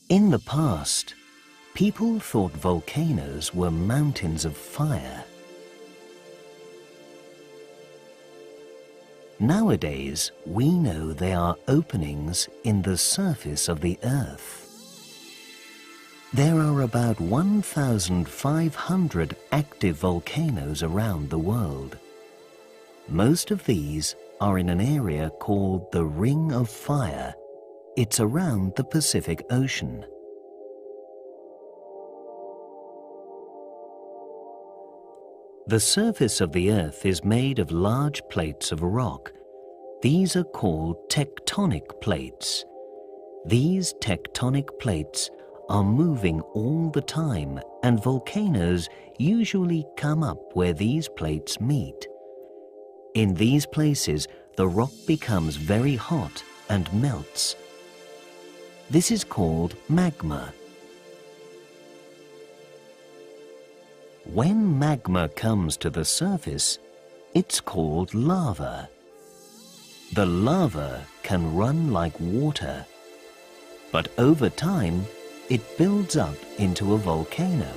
In the past, people thought volcanoes were mountains of fire. Nowadays, we know they are openings in the surface of the Earth. There are about 1,500 active volcanoes around the world. Most of these are in an area called the Ring of Fire. It's around the Pacific Ocean. The surface of the Earth is made of large plates of rock. These are called tectonic plates. These tectonic plates are moving all the time, and volcanoes usually come up where these plates meet. In these places, the rock becomes very hot and melts. This is called magma. When magma comes to the surface, it's called lava. The lava can run like water, but over time, it builds up into a volcano.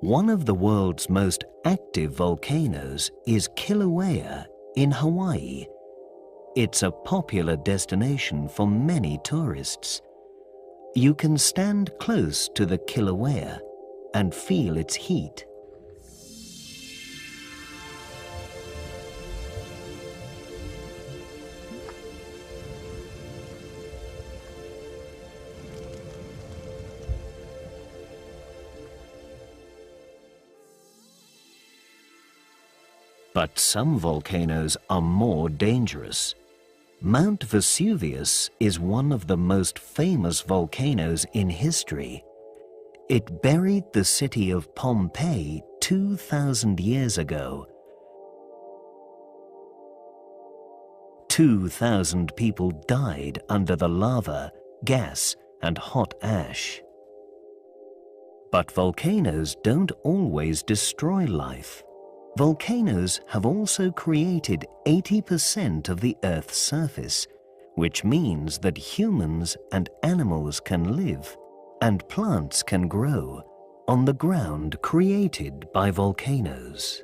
One of the world's most active volcanoes is Kilauea in Hawaii. It's a popular destination for many tourists. You can stand close to the Kilauea and feel its heat. But some volcanoes are more dangerous. Mount Vesuvius is one of the most famous volcanoes in history. It buried the city of Pompeii 2,000 years ago. 2,000 people died under the lava, gas, and hot ash. But volcanoes don't always destroy life. Volcanoes have also created 80% of the Earth's surface, which means that humans and animals can live and plants can grow on the ground created by volcanoes.